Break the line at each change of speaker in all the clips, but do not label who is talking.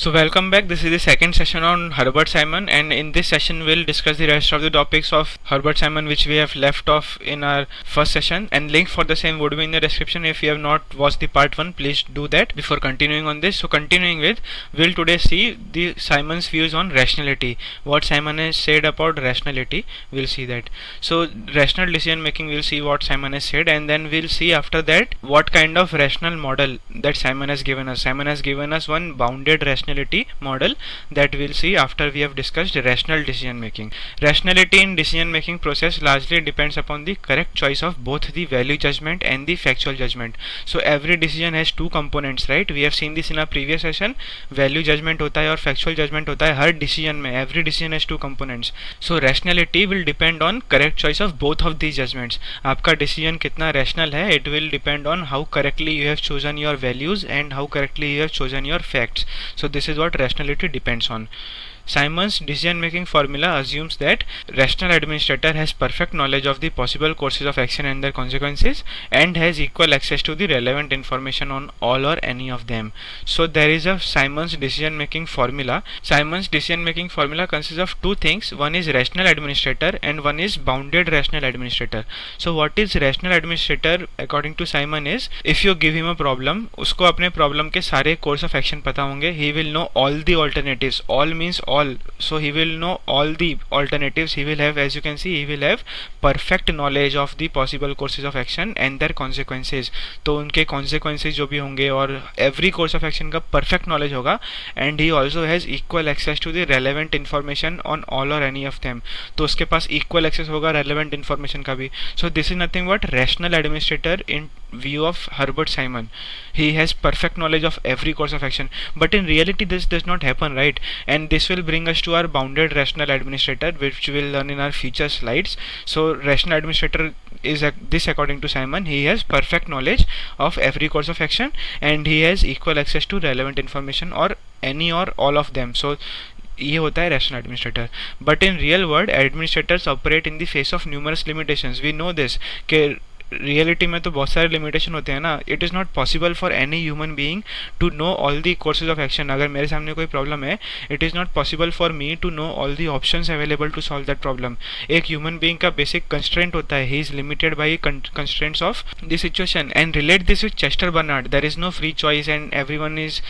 So welcome back. This is the second session on Herbert Simon, and in this session we'll discuss the rest of the topics of Herbert Simon which we have left off in our first session, and link for the same would be in the description. If you have not watched the part 1, please do that before continuing on this. So continuing with, we'll today see the Simon's views on rationality. What Simon has said about rationality, we'll see that. So rational decision making, we'll see what Simon has said, and then we'll see after that what kind of rational model that Simon has given us. Simon has given us one bounded rationality model that we'll see after we have discussed rational decision making. Rationality in decision making process largely depends upon the correct choice of both the value judgment and the factual judgment. So every decision has two components, right? We have seen this in our previous session. Value judgment होता है और factual judgment होता है हर decision में. Every decision has two components. So rationality will depend on correct choice of both of these judgments. आपका decision कितना rational है, it will depend on how correctly you have chosen your values and how correctly you have chosen your facts. So this is what rationality depends on. Simon's decision-making formula assumes that rational administrator has perfect knowledge of the possible courses of action and their consequences and has equal access to the relevant information on all or any of them. So there is a Simon's decision-making formula. Simon's decision-making formula consists of two things. One is rational administrator and one is bounded rational administrator. So what is rational administrator according to Simon is, if you give him a problem, उसको अपने problem के सारे course of action पता होंगे. He will know all the alternatives. All means all, so he will know all the alternatives. He will have, as you can see, he will have perfect knowledge of the possible courses of action and their consequences. तो उनके consequences जो भी होंगे और every course of action का perfect knowledge होगा, and he also has equal access to the relevant information on all or any of them. तो उसके पास equal access होगा relevant information का भी. So this is nothing but rational administrator in view of Herbert Simon. He has perfect knowledge of every course of action, but in reality this does not happen, right? And this will bring us to our bounded rational administrator, which we will learn in our future slides. So rational administrator is this according to Simon. He has perfect knowledge of every course of action and he has equal access to relevant information or any or all of them. So ये होता है rational administrator. But in real world administrators operate in the face of numerous limitations. We know this कि reality में तो बहुत सारे limitation होते हैं ना. It is not possible for any human being to know all the courses of action. अगर मेरे सामने कोई प्रॉब्लम है, it is not possible for me to know all the options available to solve that problem. एक human being का basic constraint होता है. He is limited by constraints of the situation. And relate this with Chester Barnard. There is no free choice and everyone is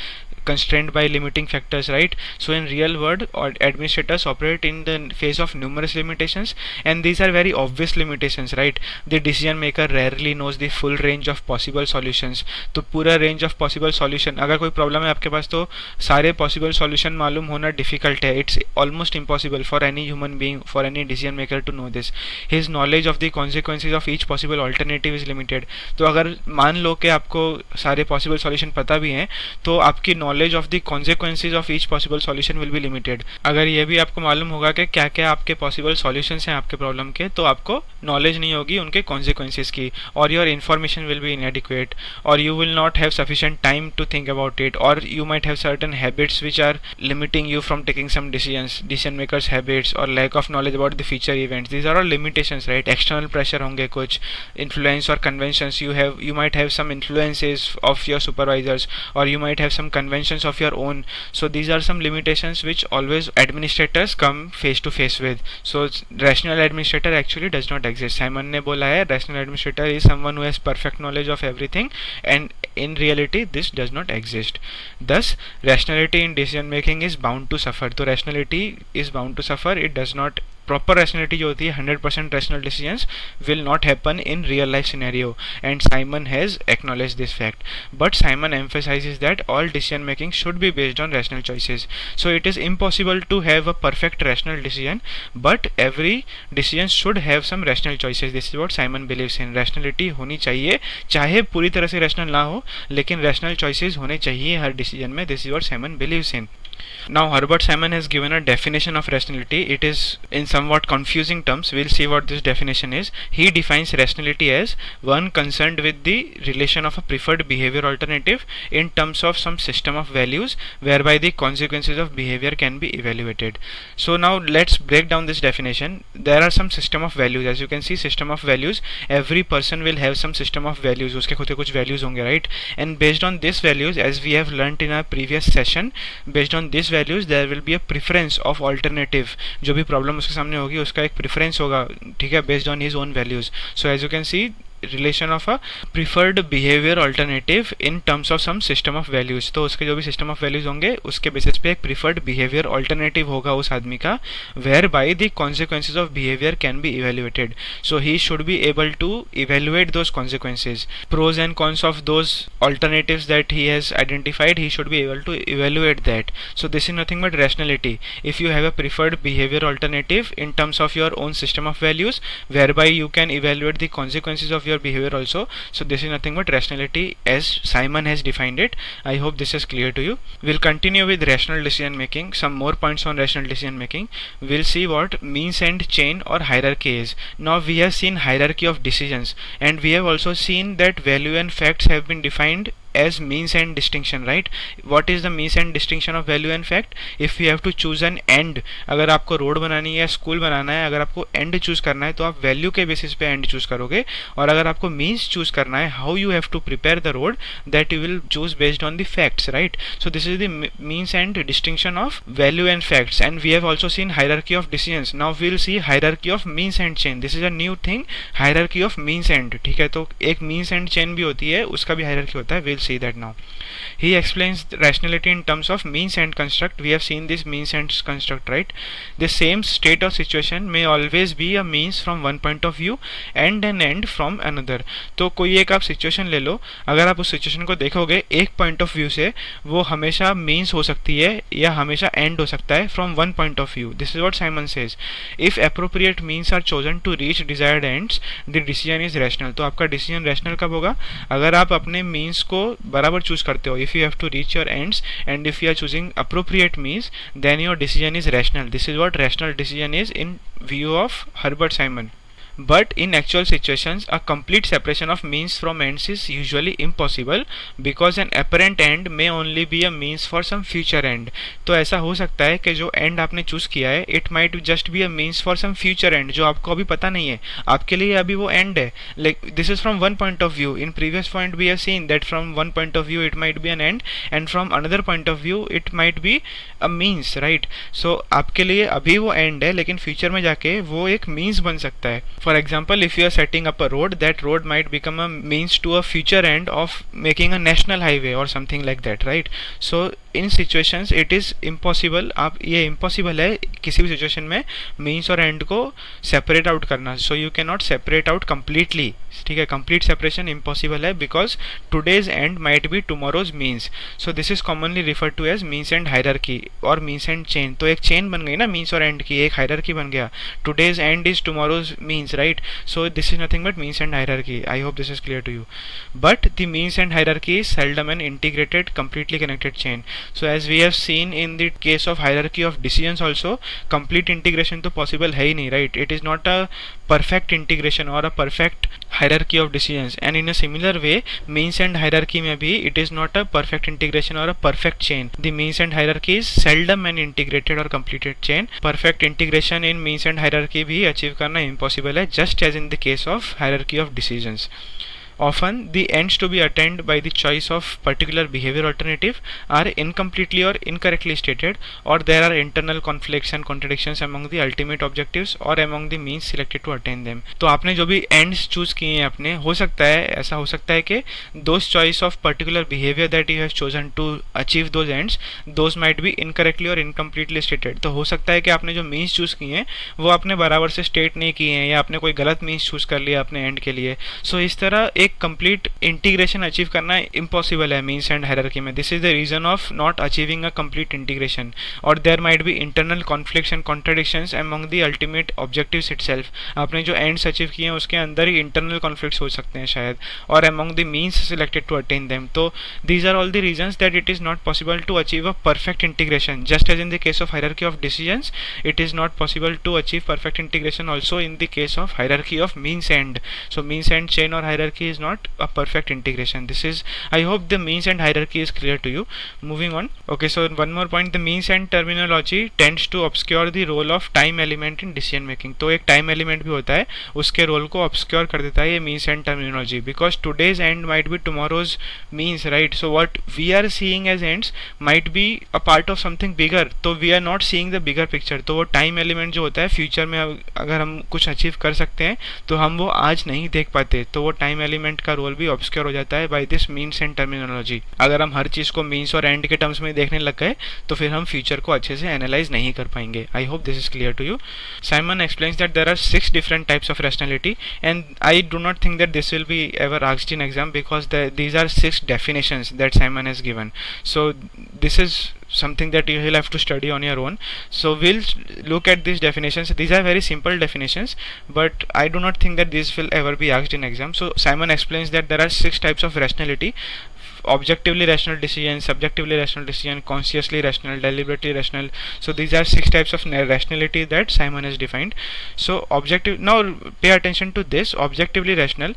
constrained by limiting factors, right? So in real world administrators operate in the face of numerous limitations, and these are very obvious limitations, right? The decision maker rarely knows the full range of possible solutions. तो पूरा range of possible solution, अगर कोई problem है आपके पास तो सारे possible solution मालूम होना difficult है. It's almost impossible for any human being, for any decision maker to know this. His knowledge of the consequences of each possible alternative is limited. तो अगर मान लो कि आपको सारे possible solution पता भी हैं, तो आपकी knowledge of the consequences of each possible solution will be limited. अगर ये भी आपको मालूम होगा कि क्या क्या आपके possible solutions हैं आपके प्रॉब्लम के, तो आपको knowledge नहीं होगी उनके consequences की, or your information will be inadequate, or you will not have sufficient time to think about it, or you might have certain habits which are limiting you from taking some decisions. Decision makers habits or lack of knowledge about the future events, these are all limitations, right? External pressure होंगे कुछ, influence or conventions you might have some influences of your supervisors, or you might have some conventions of your own. So these are some limitations which always administrators come face to face with. So rational administrator actually does not exist. Simon ने बोला है rational administrator is someone who has perfect knowledge of everything, and in reality this does not exist. Thus rationality in decision making is bound to suffer. तो rationality is bound to suffer. It does not, proper rationality जो होती है 100% rational decisions will not happen in real life scenario, and Simon has acknowledge this fact. But Simon emphasizes that all decision making should be based on rational choices. So it is impossible to have a perfect rational decision, but every decision should have some rational choices. This is what Simon believes in. Rationality होनी चाहिए, चाहे पूरी तरह से rational ना हो, लेकिन rational choices होने चाहिए हर डिसीजन में. This is what Simon believes in. Now Herbert Simon has given a definition of rationality. It is in somewhat confusing terms. We'll see what this definition is. He defines rationality as one concerned with the relation of a preferred behavior alternative in terms of some system of values whereby the consequences of behavior can be evaluated. So now let's break down this definition. There are some system of values. As you can see, system of values, every person will have some system of values. उसके खुद के कुछ values होंगे, right? And based on this values, as we have learnt in our previous session, based on these values there will be a preference of alternative. जो भी problem उसके सामने होगी उसका एक preference होगा, ठीक है, based on his own values. So as you can see, relation of a preferred behaviour alternative in terms of some system of values. तो उसके जो भी सिस्टम ऑफ वैल्यूज होंगे उसके बेसिस पे एक प्रिफर्ड बिहेवियर ऑल्टरनेटिव होगा उस आदमी का, whereby the consequences of behaviour can be evaluated. So he should be able to evaluate those consequences, pros and cons of those alternatives that he has identified. He should be able to evaluate that. So this is nothing but rationality. If you have a preferred behavior alternative in terms of your own system of values whereby you can evaluate the consequences of your behavior also, so this is nothing but rationality as Simon has defined it. I hope this is clear to you. We'll continue with rational decision making. Some more points on rational decision making. We'll see what means and chain or hierarchy is. Now we have seen hierarchy of decisions, and we have also seen that value and facts have been defined as means and distinction, right? What is the means and distinction of value and fact? If you have to choose an end, अगर आपको road बनानी है या school बनाना है, अगर आपको and choose करना है तो आप वैल्यू के बेसिस पे एंड चूज करोगे, और अगर आपको मीन्स चूज करना है, how you have to prepare the road, that you will choose based on the facts, right? So this is the means end distinction of value and facts. And we have also seen hierarchy of decisions. Now we will see hierarchy of means end chain. This is a new thing, hierarchy of means end, ठीक है? तो एक means end chain भी होती है, उसका भी hierarchy होता है. We will see that now. He explains rationality in terms of means and construct. We have seen this means and construct, right? The same state or situation may always be a means from one point of view and an end from another. तो कोई एक आप situation ले लो, अगर आप उस situation को देखोगे एक पॉइंट ऑफ व्यू से, वो हमेशा मीन्स हो सकती है या हमेशा एंड हो सकता है from one point of view. This is what Simon says. If appropriate means are chosen to reach desired ends, the decision is rational. तो आपका डिसीजन रैशनल कब होगा? अगर आप अपने मीन्स को बराबर चूज करते हो. If you have to reach your ends and if you are choosing appropriate means, then your decision is rational. This is what rational decision is in view of Herbert Simon. But in actual situations, a complete separation of means from ends is usually impossible because an apparent end may only be a means for some future end. तो ऐसा हो सकता है कि जो end आपने choose किया है, it might just be a means for some future end, जो आपको अभी पता नहीं है, आपके लिए अभी वो end है. Like this is from one point of view. In previous point we have seen that from one point of view it might be an end and from another point of view it might be a means, right? So आपके लिए अभी वो end है, लेकिन future में जाके वो एक means बन सकता है. For example, if you are setting up a road, that road might become a means to a future end of making a national highway or something like that, right? So in situations it is impossible. आप ये impossible है किसी भी situation में means और end को separate out करना. So you cannot separate out completely, ठीक है? Complete separation impossible है because today's end might be tomorrow's means. So this is commonly referred to as means and hierarchy or means and chain. तो एक chain बन गई ना means और end की, एक hierarchy बन गया. Today's end is tomorrow's means, right? So this is nothing but means and hierarchy. I hope this is clear to you. But the means and hierarchy is seldom an integrated, completely connected chain. So as we have seen in the case of hierarchy of decisions also, complete integration तो possible है ही नहीं, right? It is not a perfect integration or a perfect hierarchy of decisions. And in a similar way, means and hierarchy में भी it is not a perfect integration or a perfect chain. The means and hierarchy is seldom an integrated or completed chain. Perfect integration in means and hierarchy भी achieve करना impossible है, just as in the case of hierarchy of decisions. Often the ends to be attained by the choice of particular behavior alternative are incompletely or incorrectly stated, or there are internal conflicts and contradictions among the ultimate objectives or among the means selected to attain them. तो आपने जो भी ends choose किए हैं अपने, हो सकता है ऐसा हो सकता है कि those choice of particular behavior that you have chosen to achieve those ends, those might be incorrectly or incompletely stated. तो हो सकता है कि आपने जो means choose किए हैं वो आपने बराबर से state नहीं किए हैं, या आपने कोई गलत means choose कर लिया अपने end के लिए. So इस तरह एक एक कंप्लीट इंटीग्रेशन अचीव करना इम्पॉसिबल है मीन्स एंड हायरार्की में. This is the reason of not achieving a complete integration. और there might be internal conflicts and contradictions among the ultimate objectives itself. आपने जो एंड्स अचीव किए हैं उसके अंदर ही इंटरनल कॉन्फ्लिक्ट्स हो सकते हैं शायद, और among the means selected to attain them. तो these are all the reasons that it is not possible to achieve a perfect integration. Just as in the case of hierarchy of decisions, it is not possible to achieve perfect integration also in the case of hierarchy of means end. So means end chain or hierarchy is not a perfect integration. This is, I hope the means and hierarchy is clear to you. Moving on. Okay, so one more point, the means end terminology tends to obscure the role of time element in decision making. तो एक time element भी होता है, उसके role को obscure कर देता है ये means end terminology, because today's end might be tomorrow's means, right? So what we are seeing as ends might be a part of something bigger, तो we are not seeing the bigger picture. तो वो time element जो होता है future में अगर हम कुछ अचीव कर सकते हैं तो हम वो आज नहीं देख पाते, तो वो टाइम एलिमेंट का रोल भी ऑब्सक्योर हो जाता है by this means end terminology. अगर हम हर चीज़ को मीन्स और एंड के टर्म्स में देखने लग गए तो फिर हम फ्यूचर को अच्छे से एनालाइज नहीं कर पाएंगे. I hope this is clear to you. Simon explains that there are 6 different types of rationality, and I do not think that this will be ever asked in exam, because these are 6 definitions that Simon has given. So this is something that you will have to study on your own. So we'll look at these definitions. These are very simple definitions, but I do not think that this will ever be asked in exam. So Simon explains that there are 6 types of rationality: objectively rational decision, subjectively rational decision, consciously rational, deliberately rational. So these are 6 types of rationality that Simon has defined. So objective, now pay attention to this. Objectively rational,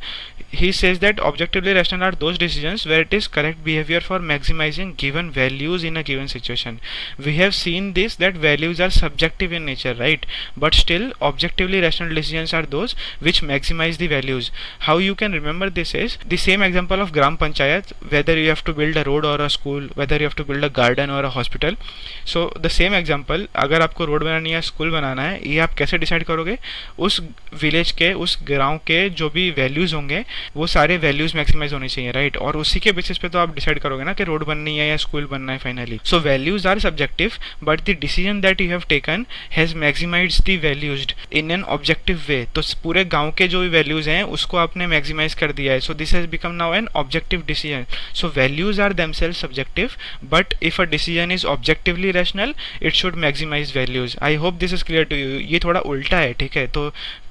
he says that objectively rational are those decisions where it is correct behavior for maximizing given values in a given situation. We have seen this, that values are subjective in nature, right? But still objectively rational decisions are those which maximize the values. How you can remember this is the same example of Gram Panchayat, whether you have to build a road or a school, whether you have to build a garden or a hospital. So the same example, अगर आपको road बनानी है, school बनाना है, ये आप कैसे decide करोगे? उस विलेज के, उस गांव के जो भी वैल्यूज होंगे वो सारे वैल्यूज मैक्सिमाइज होने चाहिए, राइट? और उसी के बेसिस पे तो आप डिसाइड करोगे ना कि रोड बननी है या स्कूल बनना है finally. So values are subjective, but the decision that you have taken has maximized the values in an objective way. तो पूरे गांव के जो भी वैल्यूज हैं उसको आपने मैक्सिमाइज कर दिया है. So this has become now an objective decision. So values are themselves subjective, but if a decision is objectively rational, it should maximize values. I hope this is clear to you. ये थोड़ा उल्टा है, ठीक है? तो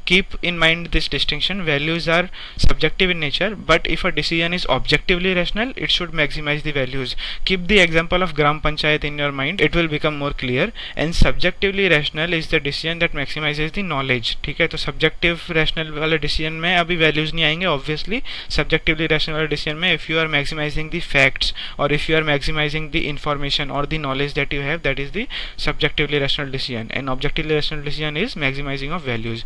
keep in mind this distinction. Values are subjective in nature, but if a decision is objectively rational, it should maximize the values. Keep the example of Gram Panchayat in your mind, it will become more clear. And subjectively rational is the decision that maximizes the knowledge. ठीक है? तो subjective rational वाले decision में अभी values नहीं आएंगे obviously. Subjectively rational वाले decision में if you are maximizing the facts, or if you are maximizing the information or the knowledge that you have, that is the subjectively rational decision. And objectively rational decision is maximizing of values.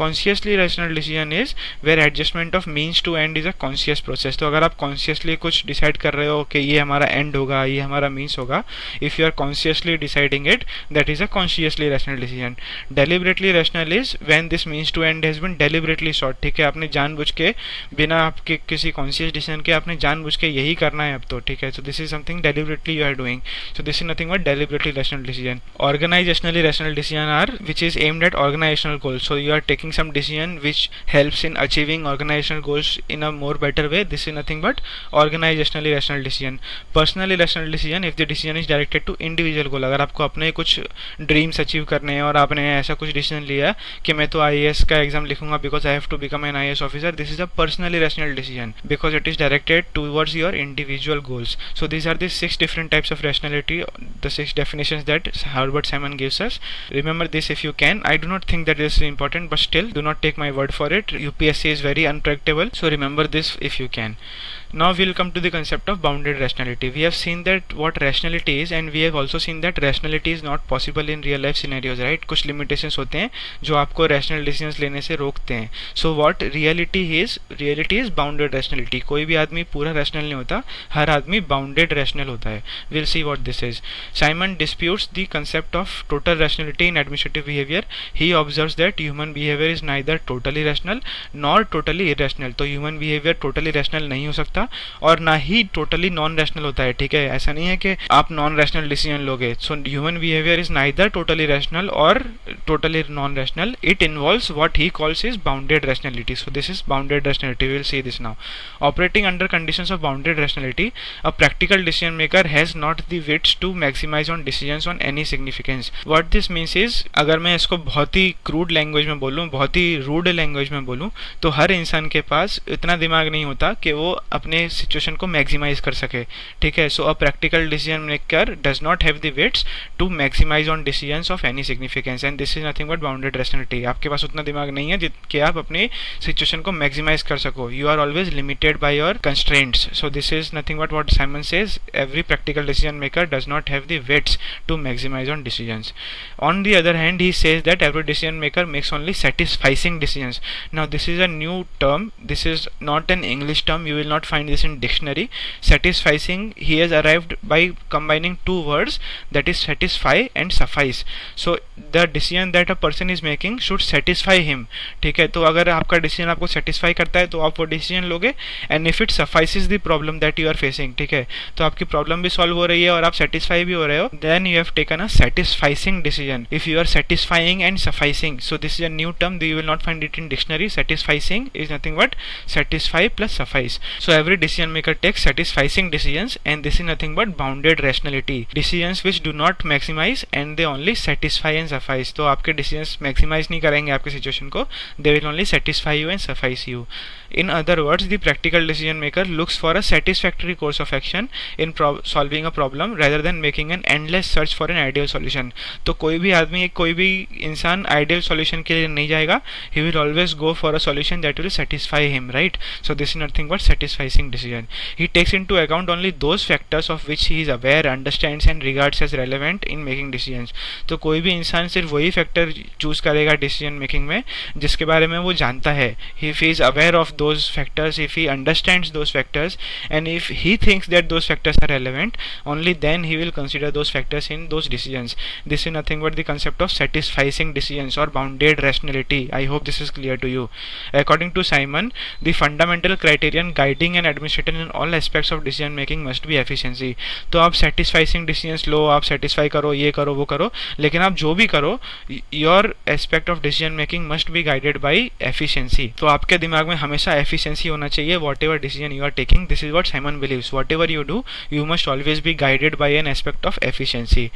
Consciously rational decision is where adjustment of means to end is a conscious process. तो अगर आप consciously कुछ decide कर रहे हो कि ये हमारा end होगा, ये हमारा means होगा, if you are consciously deciding it, that is a consciously rational decision. Deliberately rational is when this means to end has been deliberately sought. ठीक है? आपने जानबूझ के, बिना आपके किसी conscious decision के, आपने जानबूझ के यही करना है अब तो, ठीक है? So this is something deliberately you are doing. So this is nothing but deliberately rational decision. Organizationally rational decision are which is aimed at organizational goals. So you are taking some decision which helps in achieving organizational goals in a more better way. This is nothing but organizationally rational decision. Personally rational decision, if the decision is directed to individual goal. अगर आपको अपने कुछ dreams achieve करने हैं और आपने ऐसा कुछ डिसीजन लिया कि मैं तो IAS का एग्जाम लिखूंगा because I have to become an IAS officer, this is a personally rational decision because it is directed towards your individual goals. So these are the 6 different types of rationality, the 6 definitions that Herbert Simon gives us. Remember this if you can. I do not think that this is important, but still do not take my word for it. UPSC is very unpredictable, so remember this if you can. Now we'll come to the concept of bounded rationality. We have seen that what rationality is, and we have also seen that rationality is not possible in real life scenarios, right? कुछ limitations होते हैं जो आपको rational decisions लेने से रोकते हैं. So what reality is bounded rationality. कोई भी आदमी पूरा rational नहीं होता, हर आदमी bounded rational होता है. We'll see what this is. Simon disputes the concept of total rationality in administrative behavior. He observes that human behavior is neither totally rational nor totally irrational. तो human behavior totally rational नहीं हो सकता होता और ना ही totally non rational होता है, ठीक है। ऐसा नहीं है कि आप नॉन रैशनल डिसीजन लोगे। So human behaviour is neither totally rational और totally non rational, it involves what he calls is bounded rationality. So this is bounded rationality, we will see this now. Operating under conditions of bounded rationality, a practical decision maker has not the wits to maximise on decisions on any significance. What this means is, अगर मैं इसको बहुत ही crude language में बोलूँ, बहुत ही rude language में बोलूँ, तो हर इंसान के पास इतना दिमाग नहीं होता कि वो अपने सिचुएशन को मैक्सिमाइज कर सके, ठीक है। So a practical decision maker does not have the wits to maximise on decisions of any significance and this is nothing but bounded rationality. आपके पास उतना दिमाग नहीं है कि आप अपने सिचुएशन को मैक्सिमाइज कर सको। You are always limited by your constraints. So this is nothing but what Simon says, every practical decision maker does not have the wits to maximise on decisions. On the other hand, he says that every decision maker makes only satisficing decisions. Now this is a new term, this is not an English term, you will not find this in dictionary. Satisficing, he has arrived by combining two words, that is satisfy and suffice. So the decision that a person is making should satisfy him, ठीक है। तो अगर आपका decision आपको satisfy करता है तो आप वो डिसीजन लोगे, and if it suffices the problem that you are facing, ठीक है, तो आपकी प्रॉब्लम भी सॉल्व हो रही है और आप सेटिस्फाई भी हो रहे हो, then you have taken a satisficing decision. If you are satisfying and sufficing, so this is a new term, you will not find it in dictionary. Satisficing is nothing but satisfy plus suffice. So every decision maker takes satisficing decisions and this is nothing but bounded rationality. Decisions which do not maximize and they only satisfy and suffice. तो आपके decisions maximize नहीं करेंगे आपके situation को, they will only satisfy you and suffice you. In other words, the practical decision maker looks for a satisfactory course of action in solving a problem rather than making an endless search for an ideal solution. तो कोई भी आदमी, कोई भी इंसान ideal solution के लिए नहीं जाएगा, he will always go for a solution that will satisfy him, right? So this is nothing but satisfying decision. He takes into account only those factors of which he is aware, understands and regards as relevant in making decisions. तो कोई भी इंसान सिर्फ वही factor choose करेगा decision making में जिसके बारे में वो जानता है। If he is aware of those factors, if he understands those factors and if he thinks that those factors are relevant, only then he will consider those factors in those decisions. This is nothing but the concept of satisfying decisions or bounded rationality. I hope this is clear to you. According to Simon, the fundamental criterion guiding an administrator in all aspects of decision making must be efficiency. तो आप satisfying decisions लो, आप satisfy करो, ये करो, वो करो, लेकिन आप जो भी करो, your aspect of decision making must be guided by efficiency. तो आपके दिमाग में हमेशा efficiency होना चाहिए whatever decision you are taking. This is what Simon believes. Whatever you do, you must always be guided by an aspect of efficiency.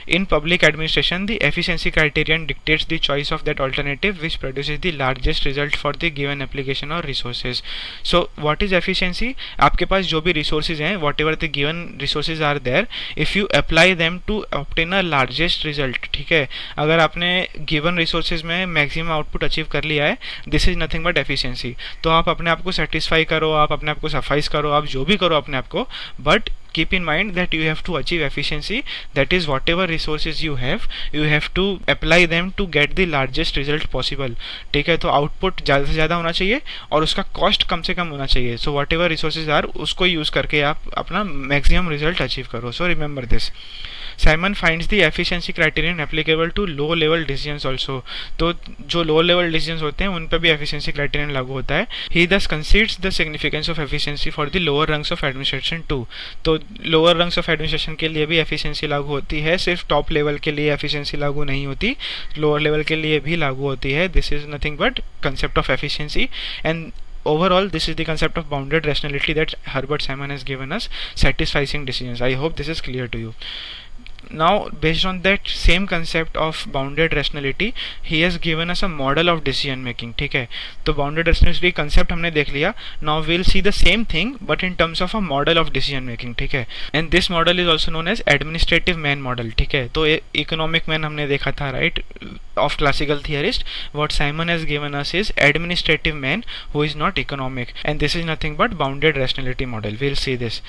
In public administration, the efficiency criterion dictates the choice of that alternative which produces the largest result for the given application or resources. So what is efficiency? आपके पास जो भी resources हैं, whatever the given resources are there, if you apply them to obtain a largest result, ठीक है, अगर आपने given resources में maximum output achieve कर लिया है, this is nothing but efficiency. तो आप अपने आप को satisfy करो, आप अपने आप को suffice करो, आप जो भी करो अपने आप को, but keep in mind that you have to achieve efficiency, that is whatever resources you have to apply them to get the largest result possible, ठीक है। तो आउटपुट ज़्यादा से ज़्यादा होना चाहिए और उसका कॉस्ट कम से कम होना चाहिए। So whatever resources are, उसको यूज़ करके आप अपना मैक्सिमम रिजल्ट अचीव करो। So remember this. Simon finds the efficiency criterion applicable to low level decisions also. तो जो low level decisions होते हैं उन पर भी efficiency criterion लागू होता है. He thus concedes the significance of efficiency for the lower rungs of administration too. तो lower rungs of administration के लिए भी efficiency लागू होती है, सिर्फ top level के लिए efficiency लागू नहीं होती, lower level के लिए भी लागू होती है. This is nothing but concept of efficiency, and overall this is the concept of bounded rationality that Herbert Simon has given us, satisfying decisions. I hope this is clear to you. Now based on that same concept of bounded rationality, he has given us a model of decision making. ठीक है, तो bounded rationality concept हमने देख लिया. Now we'll see the same thing but in terms of a model of decision making. ठीक है, and this model is also known as administrative man model. ठीक है, तो economic man हमने देखा था, right, of classical theorist. What Simon has given us is administrative man who is not economic, and this is nothing but bounded rationality model. We'll see this.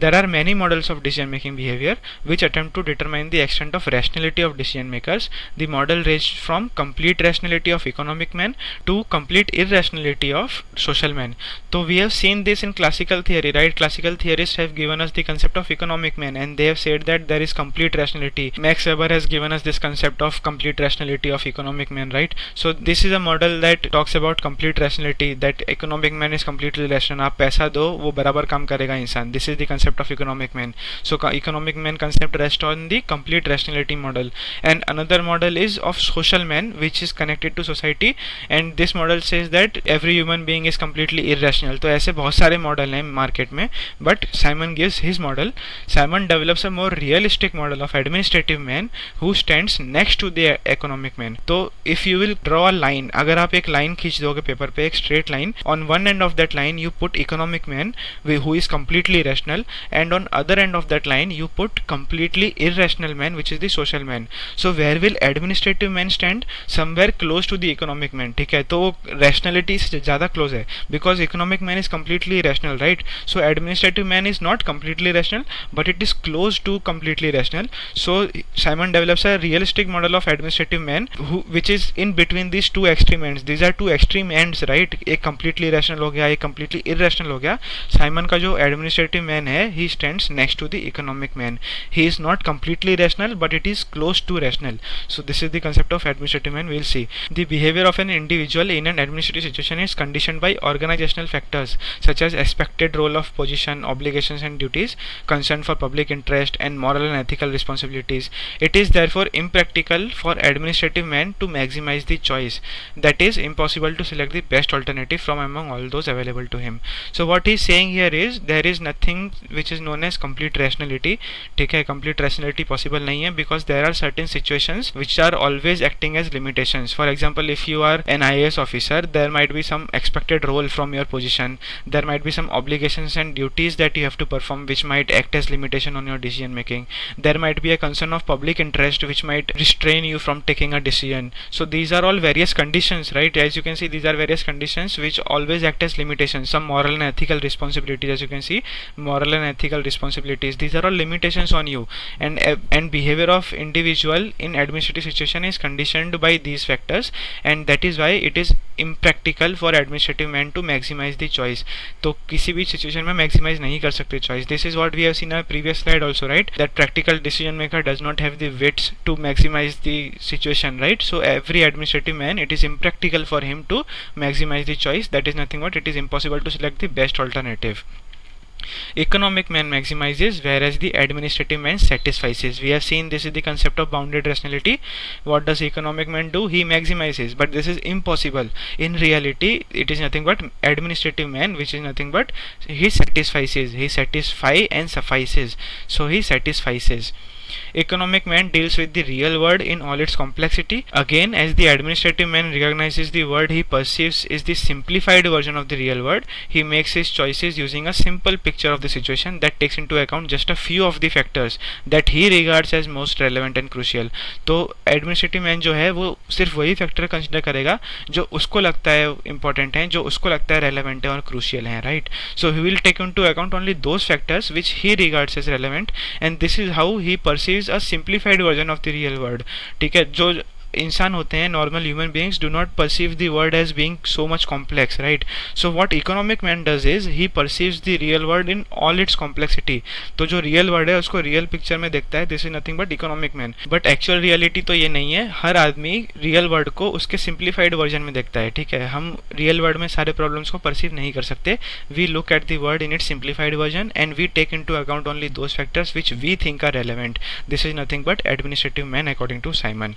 There are many models of decision making behavior which attempt to determine determine the extent of rationality of decision makers. The model ranged from complete rationality of economic man to complete irrationality of social man. So we have seen this in classical theory, right? Classical theorists have given us the concept of economic man, and they have said that there is complete rationality. Max Weber has given us this concept of complete rationality of economic man, right? So this is a model that talks about complete rationality, that economic man is completely rational. आप पैसा दो वो बराबर काम करेगा इंसान. This is the concept of economic man. So economic man concept rests on the complete rationality model. And another model is of social man, which is connected to society, and this model says that every human being is completely irrational. तो ऐसे बहुत सारे model हैं market में, but Simon gives his model. Simon develops a more realistic model of administrative man who stands next to the economic man. तो if you will draw a line, अगर आप एक लाइन खींच दोगे पेपर पे, एक straight line, on one end of that line you put economic man who is completely rational, and on other end of that line you put completely irrational man, which is the social man. So where will administrative man stand? Somewhere close to the economic man. ठीक है, तो rationality से ज़्यादा close है, because economic man is completely rational, right? So administrative man is not completely rational, but it is close to completely rational. So Simon develops a realistic model of administrative man which is in between these two extreme ends. These are two extreme ends, right? एक completely rational हो गया, एक completely irrational हो गया. Simon का जो administrative man है, he stands next to the economic man. He is not completely rational, but it is close to rational. So this is the concept of administrative man. We'll see. The behavior of an individual in an administrative situation is conditioned by organizational factors such as expected role of position, obligations and duties, concern for public interest, and moral and ethical responsibilities. It is therefore impractical for administrative man to maximize the choice. That is, impossible to select the best alternative from among all those available to him. So what he is saying here is there is nothing which is known as complete rationality. ठीक है, complete rationality possible नहीं है, because there are certain situations which are always acting as limitations. For example, if you are an IAS officer, there might be some expected role from your position. There might be some obligations and duties that you have to perform which might act as limitation on your decision making. There might be a concern of public interest which might restrain you from taking a decision. So these are all various conditions, right? As you can see, these are various conditions which always act as limitations. Some moral and ethical responsibilities, as you can see, moral and ethical responsibilities, these are all limitations on you, and behavior of individual in administrative situation is conditioned by these factors, and that is why it is impractical for administrative man to maximize the choice. तो किसी भी situation में maximize नहीं कर सकते choice. This is what we have seen in our previous slide also, right? That practical decision maker does not have the wits to maximize the situation, right? So every administrative man, it is impractical for him to maximize the choice. That is nothing but it is impossible to select the best alternative. Economic man maximizes, whereas the administrative man satisfies. We have seen this is the concept of bounded rationality. What does economic man do? He maximizes, but this is impossible. In reality, it is nothing but administrative man, which is nothing but he satisfies. He satisfies and suffices. So he satisfies. Economic man deals with the real world in all its complexity. Again, as the administrative man recognizes the world he perceives is the simplified version of the real world, he makes his choices using a simple picture of the situation that takes into account just a few of the factors that he regards as most relevant and crucial. तो administrative man जो है वो सिर्फ वही factor consider करेगा जो उसको लगता है important है, जो उसको लगता है relevant है और crucial है, right? So he will take into account only those factors which he regards as relevant, and this is how he perceives a simplified version of the real world. ठीक है, जो इंसान होते हैं, normal human beings do not perceive the world as being so much complex, right? So what economic man does is he perceives the real world in all its complexity. तो जो real world है उसको real picture में देखता है. This is nothing but economic man. But actual reality तो ये नहीं है. हर आदमी रियल वर्ल्ड को उसके सिंप्लीफाइड वर्जन में देखता है. ठीक है, हम रियल वर्ल्ड में सारे प्रॉब्लम्स को परसीव नहीं कर सकते. We look at the world in its simplified version and we take into account only those factors which we think are relevant. This is nothing but administrative man according to Simon.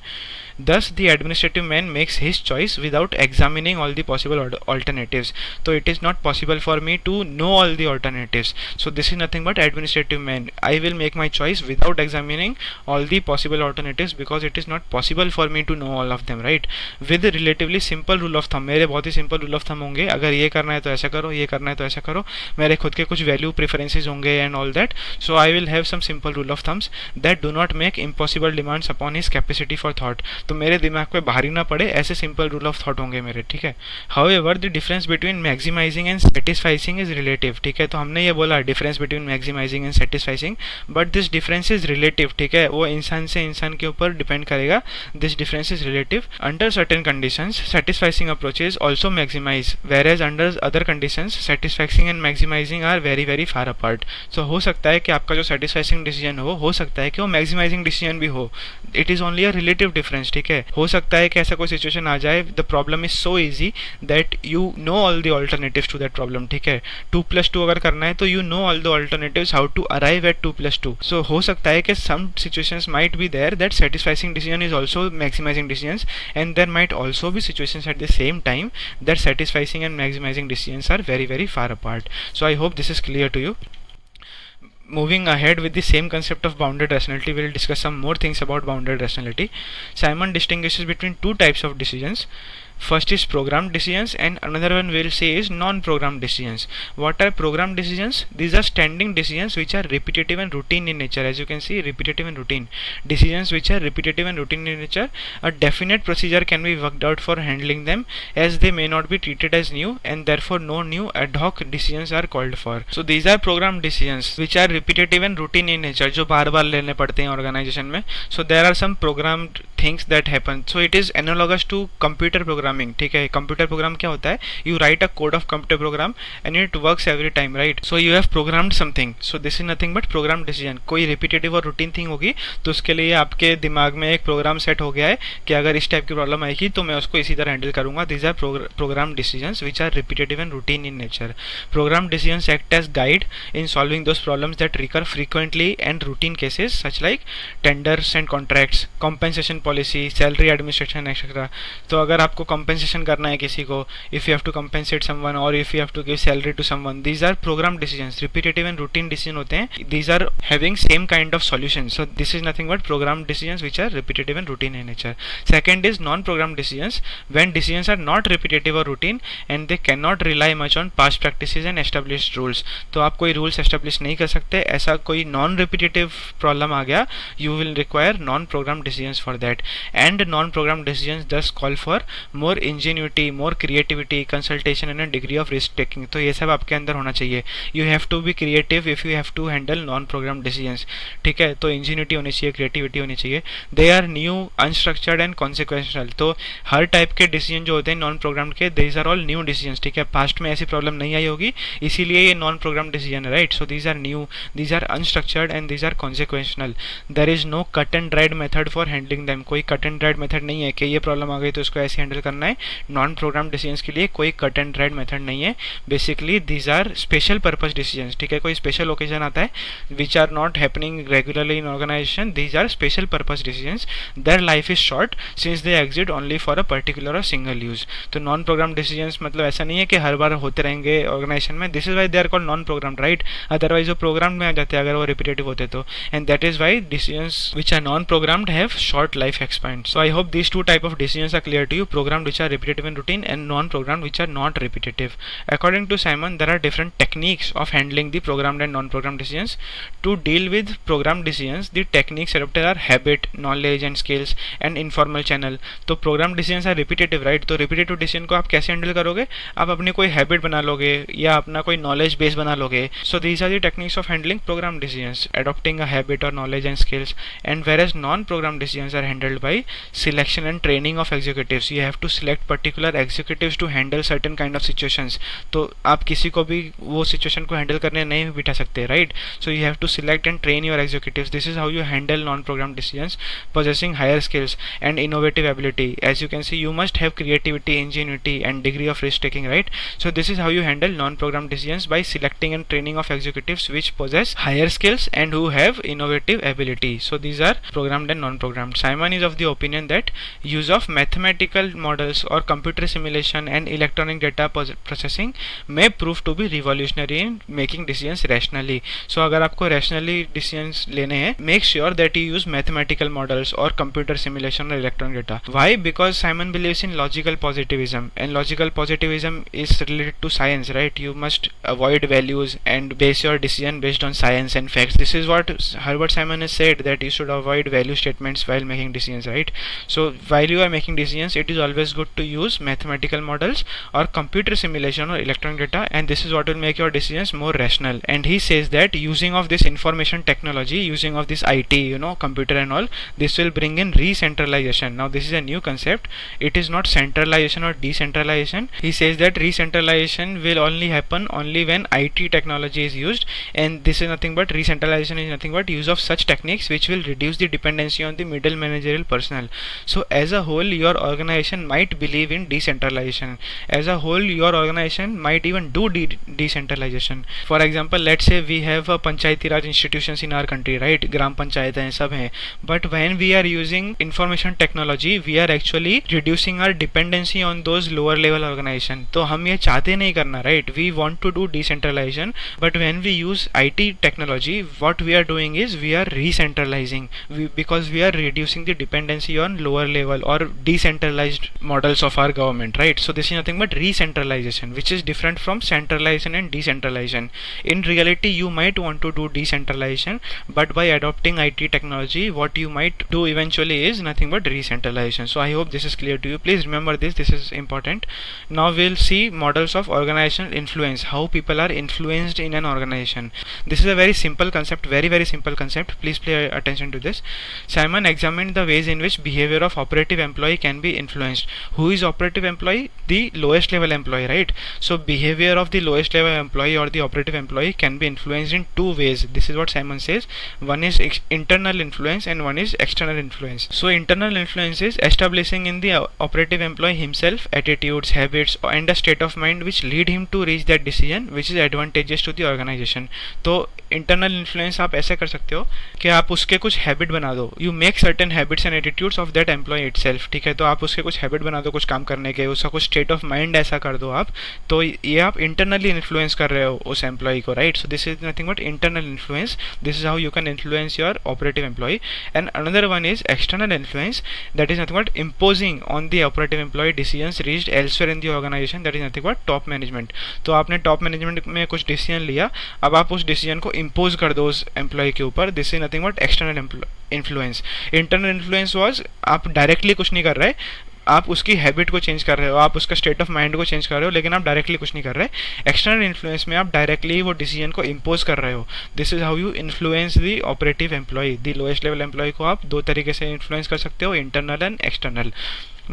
Thus, the administrative man makes his choice without examining all the possible alternatives. So it is not possible for me to know all the alternatives. So this is nothing but administrative man. I will make my choice without examining all the possible alternatives because it is not possible for me to know all of them, right? With a relatively simple rule of thumb. मेरे बहुत ही simple rule of thumb होंगे. अगर ये करना है तो ऐसा करो, ये करना है तो ऐसा करो. मेरे खुद के कुछ value preferences होंगे and all that. So I will have some simple rule of thumbs that do not make impossible demands upon his capacity for thought. तो मेरे दिमाग पे भारी ना पड़े, ऐसे सिंपल रूल ऑफ थॉट होंगे मेरे, ठीक है। However the difference between maximizing and satisficing is relative, ठीक है। तो हमने ये बोला difference between maximizing and satisficing, but this difference is relative, ठीक है। वो इंसान से इंसान के ऊपर डिपेंड करेगा, this difference is relative. Under certain conditions satisficing approaches also maximize, whereas under other conditions satisficing and maximizing are very very far apart. So हो सकता है कि आपका जो सेटिस्फाइसिंग डिसीजन हो सकता है कि वो मैक्सिमाइजिंग डिसीजन भी हो, it is only a relative difference, ठीक है। हो सकता है कि ऐसा कोई सिचुएशन आ जाए, the problem is so easy that you know all the alternatives to that problem, ठीक है। 2+2 अगर करना है तो you know all the alternatives how to arrive at 2+2। So हो सकता है कि some situations might be there that satisficing decision is also maximizing decisions, and there might also be situations at the same time that satisficing and maximizing decisions are very very far apart. So I hope this is clear to you. Moving ahead with the same concept of bounded rationality, we will discuss some more things about bounded rationality. Simon distinguishes between two types of decisions. First is programmed decisions, and another one we will say is non-programmed decisions. What are programmed decisions? These are standing decisions which are repetitive and routine in nature. As you can see, repetitive and routine decisions which are repetitive and routine in nature. A definite procedure can be worked out for handling them, as they may not be treated as new, and therefore no new ad hoc decisions are called for. So these are programmed decisions which are repetitive and routine in nature, जो बार बार लेने पड़ते हैं organisation में. So there are some programmed things that happen. So it is analogous to computer programming. ठीक है. Computer program क्या होता है? You write a code of computer program and it works every time, right? So you have programmed something, so this is nothing but program decision. कोई repetitive और routine thing होगी तो उसके लिए आपके दिमाग में एक प्रोग्राम सेट हो गया है कि अगर इस टाइप की प्रॉब्लम आएगी तो मैं उसको इसी तरह हैंडल करूंगा. This are programme decisions which are repetitive and routine in nature. Programme decisions act as guide in solving those problems that recur frequently and routine cases such like tenders and contracts, compensation policy, salary administration etcetera. तो अगर आपको compensation करना है किसी को, if you have to compensate someone or if you have to give salary to someone, these are programme decisions. Repetitive and routine decision होते हैं. These are having same kind of solution. So this is nothing but programme decisions which are repetitive and routine in nature. Second is non programme decisions, when decisions are not repetitive और routine and they can not rely much on past practices and established rules. तो आप कोई rules establish नहीं कर सकते. ऐसा कोई non repetitive problem आ गया, you will require non programme decisions for that. And non programme decisions thus call for more ingenuity, more creativity, consultation and degree of risk taking. तो ये सब आपके अंदर होना चाहिए. You have to be creative if you have to handle non programme decisions. ठीक है. तो इंजेन्यूटी होनी चाहिए, क्रिएटिविटी होनी चाहिए. They are new, unstructured and consequential. तो हर टाइप के डिसीजन जो होते हैं नॉन प्रोग्राम के, these are all new decisions. ठीक है. पास्ट में ऐसी प्रॉब्लम नहीं आई होगी, इसीलिए ये नॉन प्रोग्राम डिसीजन है, right? So these are new, these are unstructured and these are consequential. There is no cut and dried method for handling them. कोई कट एंड ड्राइड मेथड नहीं है कि ये प्रॉब्लम आ गई तो इसको ऐसे हैंडल करना है. नॉन प्रोग्राम डिसीजंस के लिए कोई कट एंड ड्राइड मेथड नहीं है. Basically these are special purpose decisions. ठीक है. कोई स्पेशल ओकेजन आता है which are not happening regularly in organisation, these are special purpose decisions. Their life is short since they exist only for a particular और single use. तो non programme decisions मतलब ऐसा नहीं है कि हर बार होते रहेंगे ऑर्गेनाइजेशन में. This is why they are called non program, right? Otherwise वो प्रोग्राम में आ जाते हैं अगर वो रिपीटेटिव होते तो. And that is why decisions which are non programmed have short life expend. So I hope these two type of decisions are clear to you. Programmed which are repetitive and routine, and non-programmed which are not repetitive. According to Simon, there are different techniques of handling the programmed and non-programmed decisions. To deal with programmed decisions, the techniques adopted are habit, knowledge and skills, and informal channel. तो programmed decisions are repetitive, right? तो repetitive decision को आप कैसे handle करोगे? आप अपनी कोई habit बना लोगे या अपना कोई knowledge base बना लोगे. So these are the techniques of handling programmed decisions, adopting a habit or knowledge and skills. And whereas non-programmed decisions are handled by selection and training of executives. You have to select particular executives to handle certain kind of situations. तो आप किसी को भी वो situation को handle करने नहीं बिठा सकते, right? So you have to select and train your executives. This is how you handle non-programmed decisions, possessing higher skills and innovative ability. As you can see, you must have creativity, ingenuity and degree of risk taking, right? So this is how you handle non-programmed decisions, by selecting and training of executives which possess higher skills and who have innovative ability. So these are programmed and non-programmed. Simon is of the opinion that use of mathematical model models or computer simulation and electronic data processing may prove to be revolutionary in making decisions rationally. So अगर आपको rationally decisions लेने हैं, make sure that you use mathematical models or computer simulation or electronic data. Why? Because Simon believes in logical positivism, and logical positivism is related to science, right? You must avoid values and base your decision based on science and facts. This is what Herbert Simon has said, that you should avoid value statements while making decisions, right? So while you are making decisions, it is always good to use mathematical models or computer simulation or electronic data, and this is what will make your decisions more rational. And he says that using of this information technology, using of this IT, computer and all, this will bring in re-centralization. Now this is a new concept. It is not centralization or decentralization. He says that re-centralization will only happen only when IT technology is used, and this is nothing but re-centralization is nothing but use of such techniques which will reduce the dependency on the middle managerial personnel. So as a whole, your organization might believe in decentralization. As a whole, your organization might even do decentralization. For example, let's say we have a Panchayati Raj institutions in our country, right? Gram Panchayat hain, sab hain. But when we are using information technology, we are actually reducing our dependency on those lower level organization. तो हम ये चाहते नहीं करना, right? We want to do decentralization, but when we use IT technology, what we are doing is we are re-centralizing, because we are reducing the dependency on lower level or decentralized models of our government, right? So this is nothing but re-centralization, which is different from centralization and decentralization. In reality, you might want to do decentralization, but by adopting IT technology, what you might do eventually is nothing but re-centralization. So I hope this is clear to you. Please remember this is important. Now we'll see models of organizational influence, how people are influenced in an organization. This is a very simple concept, very simple concept. Please pay attention to this. Simon examined the ways in which behavior of operative employee can be influenced. Who is operative employee? The lowest level employee, right? So behavior of the lowest level employee or the operative employee can be influenced in two ways. This is what Simon says. One is internal influence and one is external influence. So internal influence is establishing in the operative employee himself attitudes, habits and a state of mind which lead him to reach that decision which is advantageous to the organization. तो internal influence आप ऐसे कर सकते हो कि आप उसके कुछ हैबिट बना दो. You make certain habits and attitudes of that employee itself. ठीक है, तो आप उसके कुछ हैबिट बना दो कुछ काम करने के, उसका कुछ स्टेट ऑफ माइंड ऐसा कर दो आप, तो ये आप इंटरनली इन्फ्लुएंस कर रहे हो उस एम्प्लॉय को, right? So this is nothing but internal influence. This is how you can influence your operative employee. And another one is external influence, that is nothing but imposing on the operative employee decisions reached elsewhere in the organization, that is nothing but top management. तो आपने top management में कुछ decision लिया, अब आप उस decision को impose कर दो उस एम्प्लॉय के ऊपर. This is nothing but external influence. Internal influence was आप डायरेक्टली कुछ नहीं कर रहे, आप उसकी हैबिट को चेंज कर रहे हो, आप उसका स्टेट ऑफ माइंड को चेंज कर रहे हो, लेकिन आप डायरेक्टली कुछ नहीं कर रहे. एक्सटर्नल इन्फ्लुएंस में आप डायरेक्टली वो डिसीजन को इम्पोज कर रहे हो. This is how you influence the operative employee. The lowest level employee को आप दो तरीके से इन्फ्लुएंस कर सकते हो, internal and external.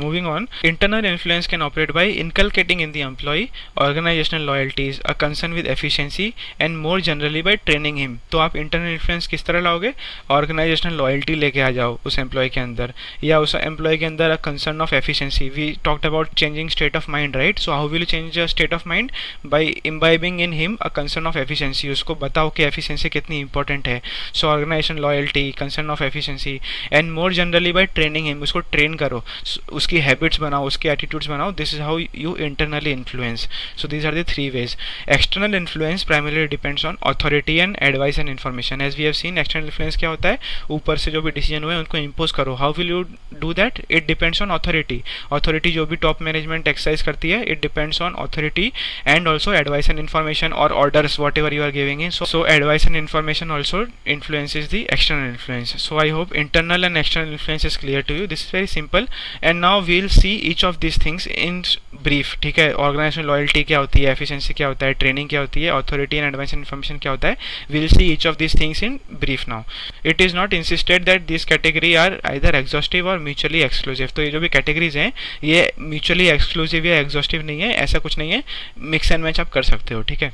Moving on, internal influence can operate by inculcating in the employee organizational loyalties, a concern with efficiency and more generally by training him. तो आप internal influence किस तरह लाओगे? Organizational loyalty लेके आ जाओ उस employee के अंदर, या उस employee के अंदर a concern of efficiency. We talked about changing state of mind, right? So how will you change your state of mind? By imbibing in him a concern of efficiency. उसको बताओ कि efficiency कितनी important है. So organizational loyalty, concern of efficiency and more generally by training him. उसको train करो, उसकी habits बनाओ, उसके एटीट्यूड्स बनाओ. This is how you internally influence. So these are the three ways. External influence primarily depends on authority and advice and information. As we have seen, external influence क्या होता है? ऊपर से जो भी डिसीजन हुए उनको इम्पोज करो. How will you do that? It depends on authority. Authority जो भी टॉप मैनेजमेंट एक्सरसाइज करती है, it depends on authority and also advice and information or orders whatever you are giving in. So advice and information also influences the external influence. So I hope internal and external influence is clear to you. This is very simple, and now we'll see each of these things in brief. ठीक है, organizational loyalty क्या होती है, efficiency क्या होता है, training क्या होती है, authority and advice and information क्या होता है. We'll see each of these things in brief now. It is not insisted that these category are either exhaustive or mutually exclusive. तो ये जो भी categories हैं ये mutually exclusive या exhaustive नहीं है, ऐसा कुछ नहीं है. Mix and match आप कर सकते हो. ठीक है,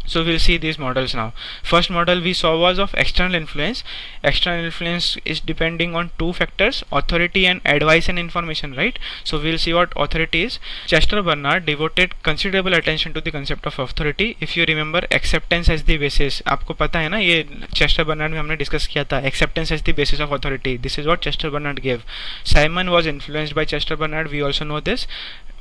So we'll see these models now. First model we saw was of external influence. External influence is depending on two factors, authority and advice and information, right? So we'll see what authority is. Chester Bernard devoted considerable attention to the concept of authority. If you remember, acceptance as the basis, आपको पता है ना, ये Chester Barnard में हमने discuss किया था, acceptance as the basis of authority. This is what Chester Bernard gave. Simon was influenced by Chester Bernard, we also know this.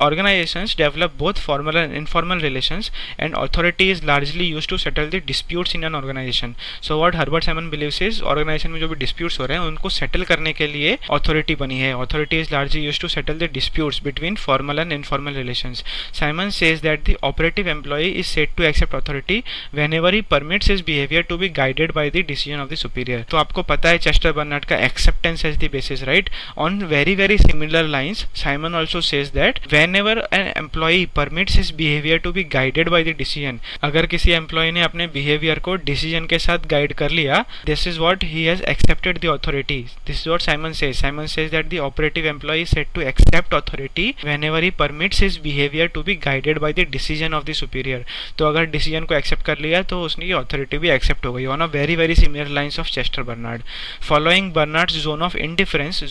Organizations develop both formal and informal relations, and authority is largely used to settle the disputes in an organization. So what Herbert Simon believes is, organization में जो भी disputes हो रहे हैं उनको settle करने के लिए authority बनी है. Authority is largely used to settle the disputes between formal and informal relations. Simon says that the operative employee is said to accept authority whenever he permits his behavior to be guided by the decision of the superior. तो आपको पता है Chester Bernard का acceptance as the basis, right? On very very similar lines, Simon also says that whenever an employee permits his behavior to be guided by the decision, अगर किसी employee ने अपने behavior को decision के साथ guide कर लिया, this is what he has accepted the authority. This is what Simon says. Simon says that the operative employee is said to accept authority whenever he permits his behavior to be guided by the decision of the superior. तो अगर decision को accept कर लिया तो उसकी authority भी accept हो गई. On a very very similar lines of Chester Bernard. Following Bernard's zone of indifference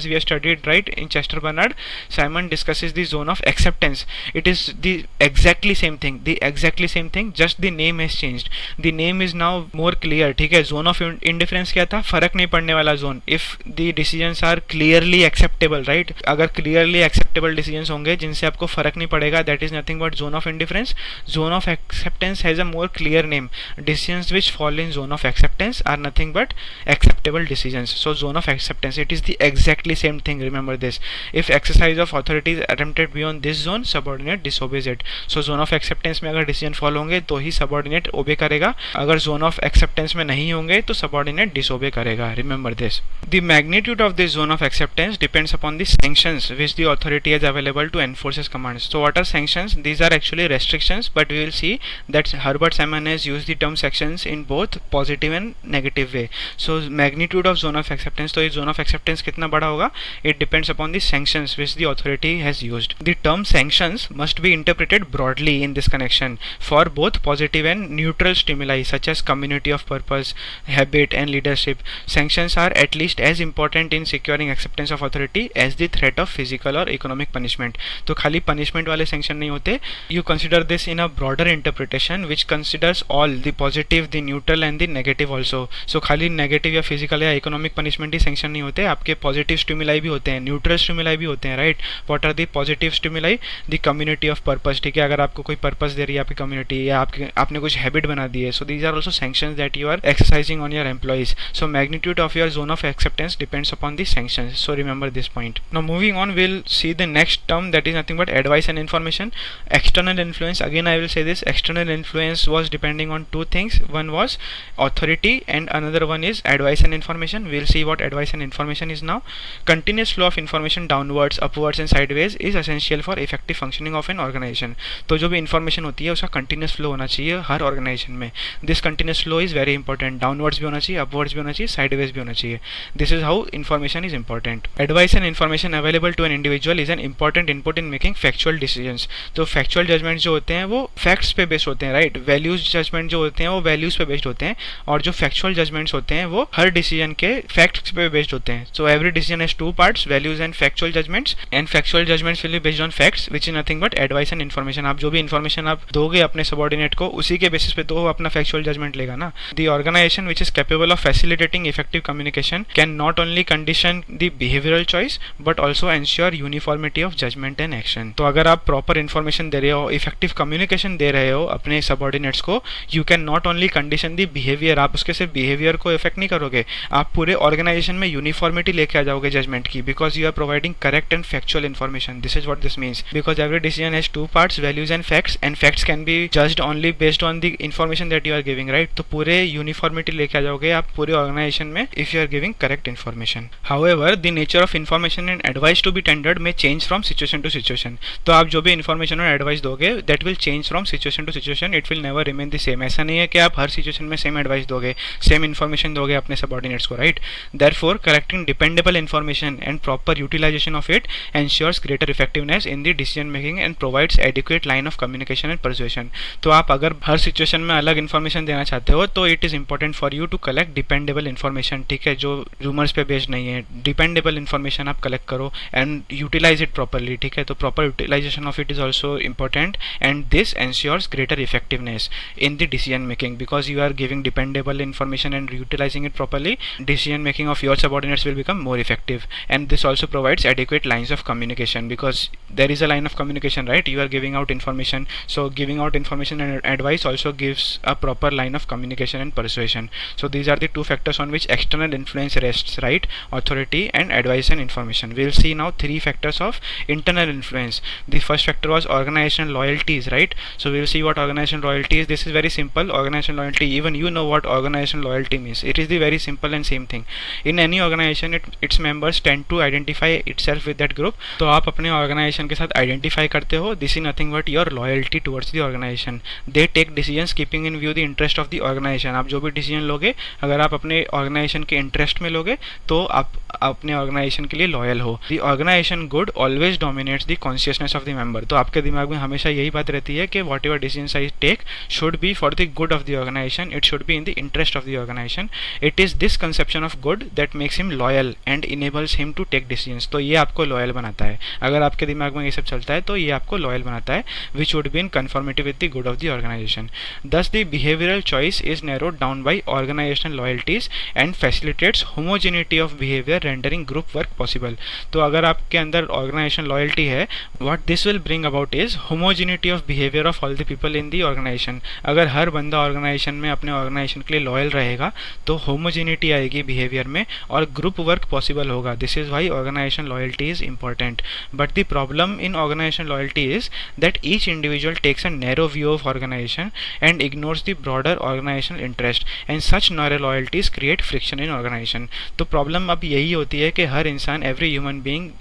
we have studied, right, in Chester Bernard, Simon discusses the zone of acceptance. It is the exactly same thing, just the name has changed. The name is now more clear, ठीक है. Zone of indifference क्या था, फर्क नहीं पड़ने वाला zone. If the decisions are clearly acceptable, right, अगर clearly acceptable decisions होंगे जिनसे आपको फर्क नहीं पड़ेगा, that is nothing but zone of indifference. Zone of acceptance has a more clear name. Decisions which fall in zone of acceptance are nothing but acceptable decisions. So zone of acceptance, it is the exactly same thing, remember this. If exercise of authority is attempted beyond this zone, subordinate disobeys it. So zone of acceptance में अगर decision fall होंगे तो ही subordinate obey करेगा, अगर zone of acceptance में नहीं होंगे तो subordinate disobey करेगा. Remember this. The magnitude of this zone of acceptance depends upon the sanctions which the authority has available to enforce his commands. So what are sanctions? These are actually restrictions, but we will see that Herbert Simon has used the term sanctions in both positive and negative way. So magnitude of zone of acceptance, तो ये zone of acceptance कितना बड़ा होगा? It depends upon the sanctions which the authority has used. The term sanctions must be interpreted broadly in this connection for both positive and neutral stimuli such as community of purpose, habit and leadership. Sanctions are at least as important in securing acceptance of authority as the threat of physical or economic punishment. तो खाली punishment वाले sanction नहीं होते. You consider this in a broader interpretation which considers all the positive, the neutral and the negative also. So खाली negative या physical या economic punishment ही sanction नहीं होते, आपके positive stimuli भी होते हैं, neutral stimuli भी होते हैं, right? What are the positive stimuli? The community of purpose, ठीक है, अगर आपको कोई purpose दे रही है आपकी community या आपने कुछ habit बना दी है, so these are also sanctions that you are exercising on your employees. So magnitude of your zone of acceptance depends upon the sanctions. So remember this point. Now moving on, we'll see the next term, that is nothing but advice and information. External influence, again I will say this, external influence was depending on two things. One was authority and another one is advice and information. We'll see what advice and information is now. Continuous flow of information downwards, upwards and sideways is essential for effective functioning of an organization. तो जो भी information होती है उसका continuous flow होना चाहिए हर organization में. This continuous flow is very important. Downwards भी होना चाहिए, upwards भी होना चाहिए, sideways भी होना चाहिए. This is how information is important. Advice and information available to an individual is an important input in making factual decisions. तो factual judgments जो होते हैं वो facts पे based होते हैं, right? Values judgment जो होते हैं वो values पे based होते हैं, और जो factual judgments होते हैं वो हर decision के facts पे based होते हैं. So every decision has two parts, values and factual judgments, and factual judgments will be based on facts, which is nothing but advice and information. आप जो भी information आप दोगे अपने subordinate को, उसी के basis पे तो वो अपना factual judgment लेगा ना. The organization which is capable of facilitating effective communication can not only condition the behavioral choice but also ensure uniformity of judgment and action. तो अगर आप proper information दे रहे हो, effective communication दे रहे हो अपने subordinates को, you can not only condition the behavior, आप उसके सिर्फ behavior को effect नहीं करोगे, आप पूरे organization में uniformity लेके आ जाओगे judgment की, because you are providing correct and factual information. This is what this means, because every decision has two parts, values and facts can be judged only based on the information that you are giving, right? तो पूरे uniformity लेके आ जाओगे आप पूरे organization में if you are giving correct information. However, the nature of information and advice to be tendered may change from situation to situation. तो आप जो भी information और advice दोगे, that will change from situation to situation. It will never remain the same. ऐसा नहीं है कि आप हर situation में same advice दोगे, same information दोगे अपने subordinates को, right? Therefore, collecting dependable information and proper utilization of it ensures greater effectiveness in the decision making and provides adequate line of communication and persuasion. तो तो आप अगर हर situation में अलग इन्फॉर्मेशन देना चाहते हो तो it is important for you to collect dependable information, ठीक है, जो रूमर्स पे बेस्ड नहीं है। डिपेंडेबल इन्फॉर्मेशन आप कलेक्ट करो एंड यूटिलाइज इट प्रॉपरली, ठीक है। तो proper utilisation of it is also important and this ensures greater effectiveness in the decision making because you are giving dependable information and utilizing it properly. Decision making of your subordinates will become more effective, and this also provides adequate lines of communication because there is a line of communication, right? You are giving out information, so giving out information and advice also gives a proper line of communication and persuasion. So these are the two factors on which external influence rests, right? Authority and advice and information. We'll see now three factors of internal influence. The first factor was organizational loyalties, right? So we'll see what organizational loyalty is. This is very simple. Organizational loyalty, even you know what organizational loyalty means. It is the very simple and same thing. In any organization, its members tend to identify itself with that group. तो आप अपने organization के साथ identify करते हो. This is nothing but your loyalty towards the organization. They take decisions keeping in view the interest of the organization. आप जो भी decision लोगे, अगर आप अपने organization के interest में लोगे, तो आप अपने organization के लिए loyal हो. The organization good always dominates the consciousness of the member. तो आपके दिमाग में हमेशा यही बात रहती है कि whatever decisions I take should be for the good of the organization. It should be in the interest of the organization. It is this conception of good that makes him loyal and enables him to take decisions. तो ये आपको loyal बनाता है. अगर आपके दिमाग में ये सब चलता है तो ये आपको loyal बनाता है, which would be in conformity with the good of the organization. Thus the behavioral choice is narrowed down by organizational loyalties and facilitates homogeneity of behavior, rendering group work possible. तो अगर आपके अंदर organizational loyalty है, what this will bring about is homogeneity of behavior of all the people in the organization. अगर हर बंदा organisation में अपने organisation के लिए लॉयल रहेगा तो होमोजेनिटी आएगी बिहेवियर में और ग्रुप वर्क पॉसिबल होगा. This is why organisation loyalty is important. But the problem in organisation loyalty is that each individual takes a narrow view of organisation and ignores the broader organisational interest and such narrow loyalties create friction in organisation. तो problem अब यही होती है कि हर इंसान, every human being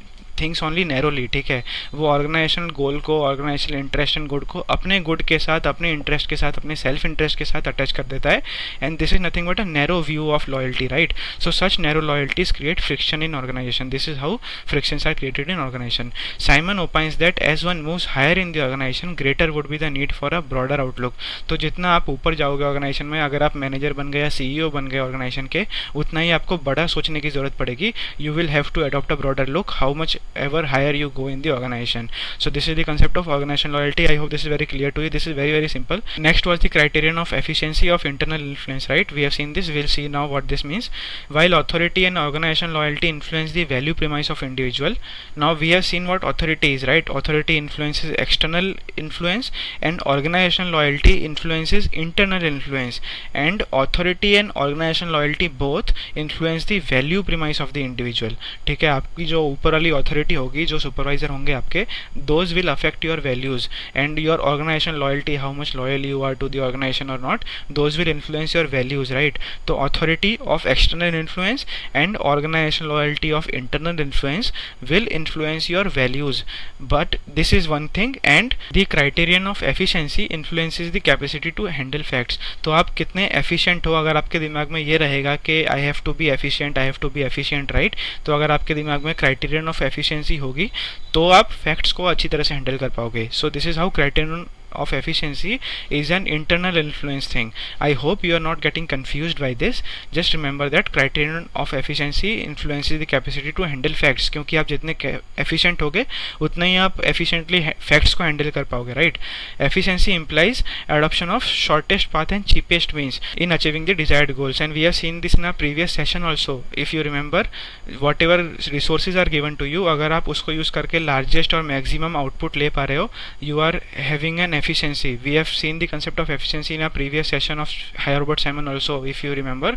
thinks only narrowly, ठीक है, वो ऑर्गेनाइजेशनल गोल को, ऑर्गेनाइजेशनल इंटरेस्ट एंड गुड को अपने गुड के साथ, अपने इंटरेस्ट के साथ, अपने सेल्फ इंटरेस्ट के साथ अटैच कर देता है and this is nothing but a narrow view of loyalty, right? So such narrow loyalties create friction in organization. This is how frictions are created in organization. Simon opines that as one moves higher in the organization greater would be the need for a broader outlook. तो जितना आप ऊपर जाओगे organisation में, अगर आप manager बन गए या सीईओ बन गए ऑर्गेनाइजेशन के, उतना ही आपको बड़ा सोचने की जरूरत पड़ेगी. You will have to adopt a broader look how much ever higher you go in the organization. So this is the concept of organizational loyalty. I hope this is very clear to you. This is very, very simple. Next was the criterion of efficiency of internal influence, right? We have seen this. We'll see now what this means. While authority and organizational loyalty influence the value premise of individual, now we have seen what authority is, right? Authority influences external influence and organizational loyalty influences internal influence, and authority and organizational loyalty both influence the value premise of the individual. ठीक है, आपकी जो ऊपर वाली authority होगी, जो supervisor होंगे आपके, those will affect your values and your organizational loyalty, how much loyal you are to the organization or not, those will influence your values, right? तो authority of external influence and organizational loyalty of internal influence will influence your values, but this is one thing. And the criterion of efficiency influences the capacity to handle facts. तो आप कितने efficient हो, अगर आपके दिमाग में ये रहेगा कि I have to be efficient, I have to be efficient, right? तो अगर आपके दिमाग में criterion of efficiency होगी तो आप फैक्ट्स को अच्छी तरह से हैंडल कर पाओगे. सो this is how criterion of efficiency is an internal influence thing. I hope you are not getting confused by this. Just remember that criterion of efficiency influences the capacity to handle facts. क्योंकि आप जितने efficient होगे उतना ही आप efficiently facts को handle कर पाओगे, right? Efficiency implies adoption of shortest path and cheapest means in achieving the desired goals, and we have seen this in a previous session also. If you remember, whatever resources are given to you, अगर आप उसको use करके largest और maximum output ले पा रहे हो, you are having an efficiency. We have seen the concept of efficiency in a previous session of Herbert Simon also, if you remember,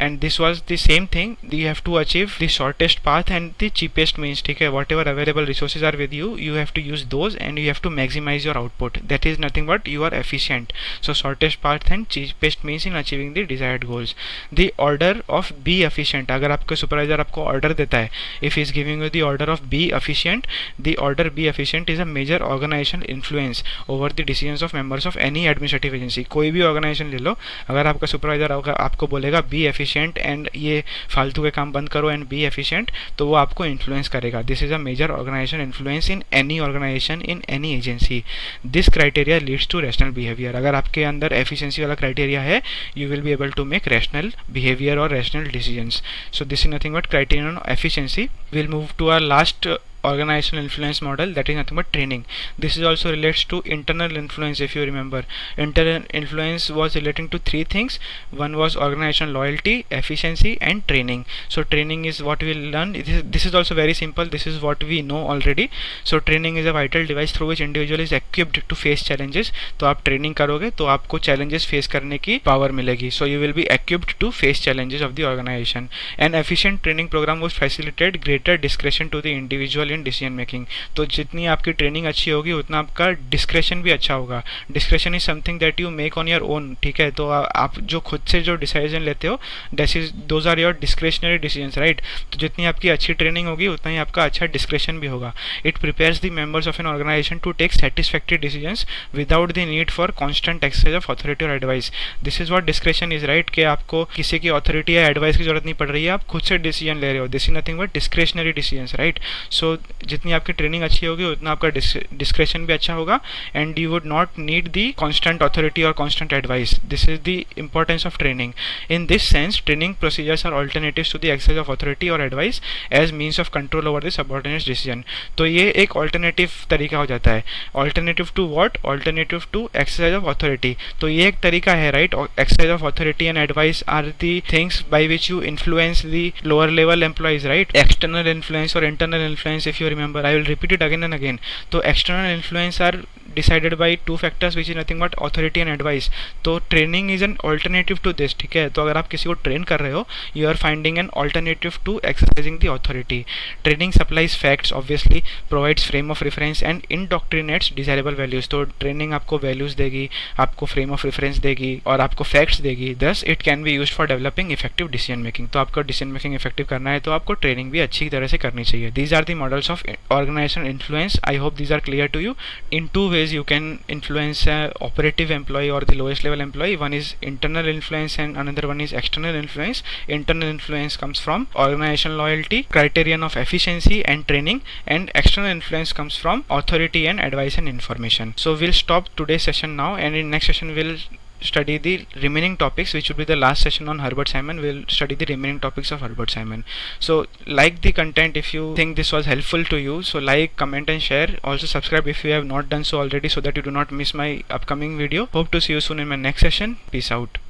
and this was the same thing. You have to achieve the shortest path and the cheapest means, ठीक है? Whatever available resources are with you, you have to use those and you have to maximize your output. That is nothing but you are efficient. So shortest path and cheapest means in achieving the desired goals. The order of be efficient, अगर आपका supervisor आपको order देता है, if he is giving you the order of be efficient, the order be efficient is a major organizational influence over the decisions of members of any administrative agency. कोई भी organisation ले लो, अगर आपका supervisor आपको बोलेगा be efficient and ये फालतू के काम बंद करो एंड बी एफिशिएंट, तो वो आपको इन्फ्लुएंस करेगा। This is a major organization influence in any organization in any agency. This criteria leads to rational behaviour. अगर आपके अंदर एफिशिएंसी वाला क्राइटेरिया है, you will be able to make rational behaviour और rational decisions. So this is nothing but criteria on efficiency. We'll move to our last organizational influence model, that is nothing but training. This is also relates to internal influence. If you remember, internal influence was relating to three things. One was organizational loyalty, efficiency and training. So training is what we will learn. This is also very simple. This is what we know already. So training is a vital device through which individual is equipped to face challenges. तो आप training करोगे तो आपको challenges face करने की power मिलेगी. So you will be equipped to face challenges of the organization. An efficient training program will facilitate greater discretion to the individual in decision making. तो जितनी आपकी ट्रेनिंग अच्छी होगी उतना आपका डिस्क्रेशन भी अच्छा होगा। Discretion is something that you make on your own, ठीक है। तो आप जो खुद से जो डिसीजन लेते हो, those are your discretionary decisions, right. तो जितनी आपकी अच्छी ट्रेनिंग होगी उतना ही आपका अच्छा डिस्क्रेशन भी होगा। It prepares the members of an organization to take satisfactory decisions without the need for constant exercise of authority और advice. This is what discretion is, right, कि आपको किसी की अथॉरिटी या एडवाइस की जरूरत नहीं पड़ रही है, आप खुद से डिसीजन ले रहे हो। This is nothing but discretionary decisions, right. So जितनी आपकी ट्रेनिंग अच्छी होगी उतना आपका डिस्क्रेशन भी अच्छा होगा and you would not need the constant authority और constant advice. This is the importance of training. In this sense training procedures are alternatives to the exercise of authority और advice as means of control over the subordinate decision. तो ये एक alternative तरीका हो जाता है। Alternative to what? Alternative to exercise of authority. तो ये एक तरीका है, right. Exercise of authority and advice are the things by which you influence the lower level employees, right. External influence और internal influence, if you remember, I will repeat it again and again. So external influence are decided by two factors which is nothing but authority and advice. तो training is an alternative to this, ठीक है। तो अगर आप किसी को train कर रहे हो, you are finding an alternative to exercising the authority. Training supplies facts, obviously, provides frame of reference and indoctrinates desirable values. तो ट्रेनिंग आपको वैल्यूज देगी, आपको फ्रेम ऑफ रेफरेंस देगी और आपको फैक्ट्स देगी। Thus it can be used for developing effective decision making. तो आपको decision making effective करना है तो आपको ट्रेनिंग भी अच्छी तरह से करनी चाहिए। These are the models of organizational influence. I hope these are clear to you. In two ways you can influence a operative employee or the lowest level employee. One is internal influence and another one is external influence. Internal influence comes from organizational loyalty, criterion of efficiency and training, and external influence comes from authority and advice and information. So we'll stop today's session now, and in next session we'll study the remaining topics, which will be the last session on Herbert Simon. We'll study the remaining topics of Herbert Simon. So like the content if you think this was helpful to you. So like, comment and share. Also subscribe if you have not done so already, so that you do not miss my upcoming video. Hope to see you soon in my next session. Peace out.